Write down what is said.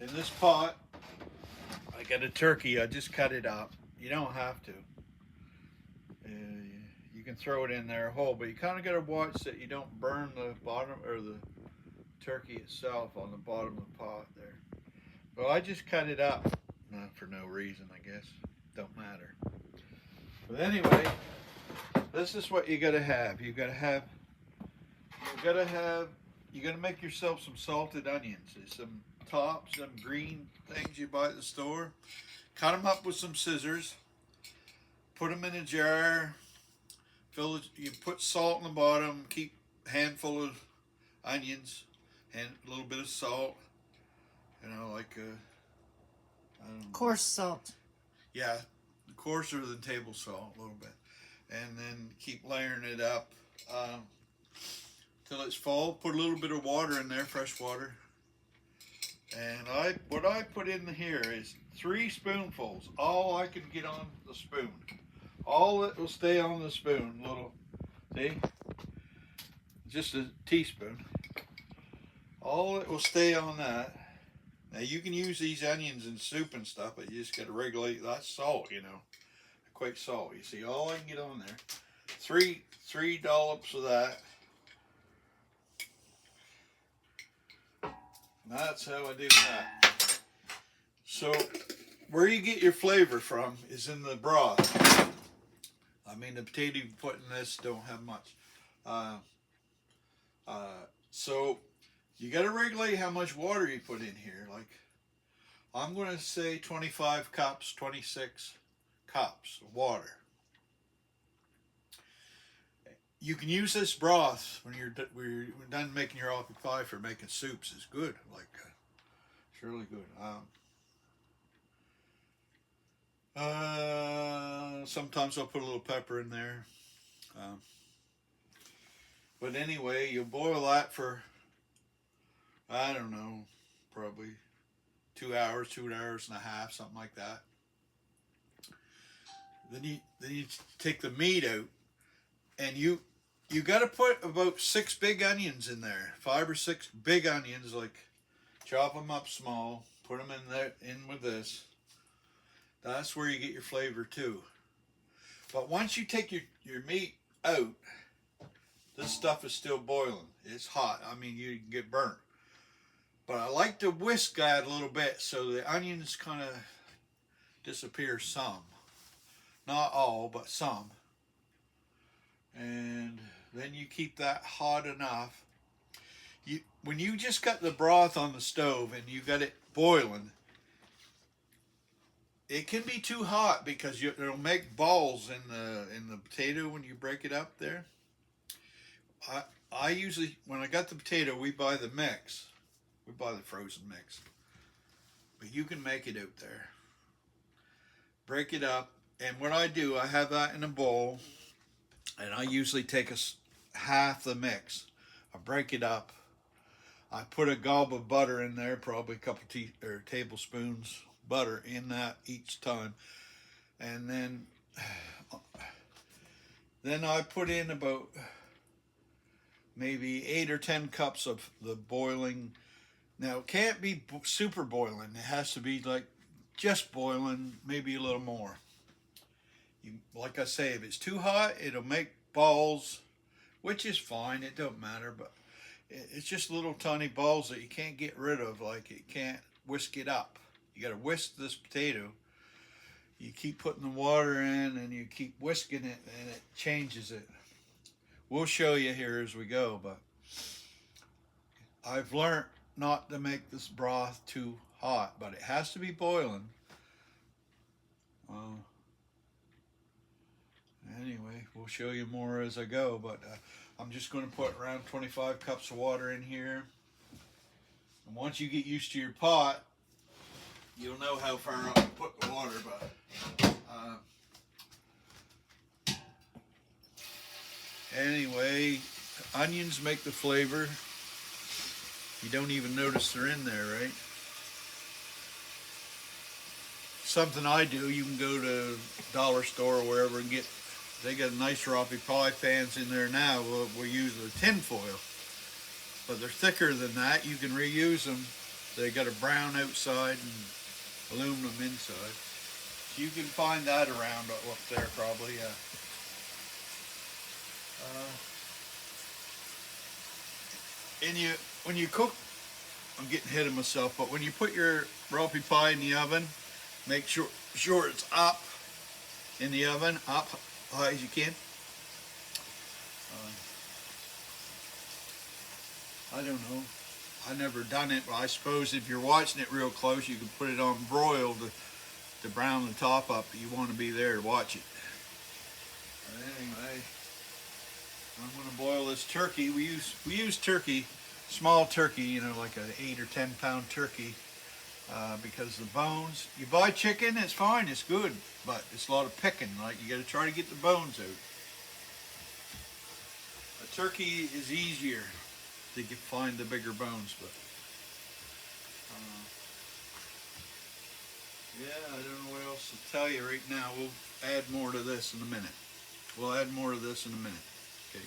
In this pot, I got a turkey. I just cut it up. You don't have to. Uh, you can throw it in there whole, but you kind of got to watch that you don't burn the bottom or the turkey itself on the bottom of the pot there. Well, I just cut it up, not for no reason, I guess. Don't matter. But anyway, this is what you got to have. You got to make yourself some salted onions. There's some tops, some green things you buy at the store. Cut them up with some scissors. Put them in a jar. Fill it. You put salt in the bottom. Keep a handful of onions and a little bit of salt. You know, like I don't know. Coarse salt. Yeah, coarser than table salt a little bit, and then keep layering it up till it's full. Put a little bit of water in there, fresh water. And what I put in here is 3 spoonfuls. All I can get on the spoon. All that will stay on the spoon. Little, see, just a teaspoon. All that will stay on that. Now you can use these onions in soup and stuff, but you just got to regulate that salt, you know, quite salt. You see, all I can get on there, three dollops of that. That's how I do that. So, where you get your flavor from is in the broth. I mean, the potato you put in this don't have much. So, you got to regulate how much water you put in here. Like, I'm going to say 25 cups, 26 cups of water. You can use this broth when you're done making your apple pie for making soups. It's good. Like, it's really good. Sometimes I'll put a little pepper in there. But anyway, you boil that for, I don't know, probably 2 hours, 2 hours and a half, something like that. Then you take the meat out, and you got to put about 6 big onions in there, 5 or 6 big onions. Like, chop them up small, put them in with this. That's where you get your flavor too. But once you take your meat out, this stuff is still boiling. It's hot. I mean, you can get burnt. But I like to whisk that a little bit so the onions kind of disappear some. Not all, but some. And then you keep that hot enough. When you just got the broth on the stove and you got it boiling, it can be too hot because it'll make balls in the potato when you break it up there. I usually, when I got the potato, we buy the mix. We buy the frozen mix. But you can make it out there. Break it up. And what I do, I have that in a bowl. And I usually take half the mix. I break it up. I put a gob of butter in there, probably a couple tablespoons butter in that each time. And then I put in about maybe 8 or 10 cups of the boiling. Now, it can't be super boiling. It has to be like just boiling, maybe a little more. Like I say, if it's too hot, it'll make balls, which is fine. It don't matter, but it's just little tiny balls that you can't get rid of. Like, you can't whisk it up. You got to whisk this potato. You keep putting the water in and you keep whisking it, and it changes it. We'll show you here as we go, but I've learned not to make this broth too hot, but it has to be boiling. Anyway, we'll show you more as I go, but I'm just going to put around 25 cups of water in here. And once you get used to your pot, you'll know how far up to put the water, but anyway, onions make the flavor. You don't even notice they're in there, right? Something I do, you can go to dollar store or wherever and get, they got nice apple pie pans in there now. We'll use the tin foil, but they're thicker than that. You can reuse them. They got a brown outside and aluminum inside. You can find that around up there probably, yeah. And when you cook, I'm getting ahead of myself, but when you put your raw pie in the oven, make sure it's up in the oven, up high as you can. I don't know. I never done it, but I suppose if you're watching it real close, you can put it on broil to brown the top up. You want to be there to watch it. But anyway, I'm going to boil this turkey. We use turkey, small turkey, you know, like an 8 or 10 pound turkey, because the bones. You buy chicken, it's fine, it's good, but it's a lot of picking. Like you got to try to get the bones out. A turkey is easier to find the bigger bones, but yeah, I don't know what else to tell you right now. We'll add more to this in a minute. We'll add more to this in a minute. Okay.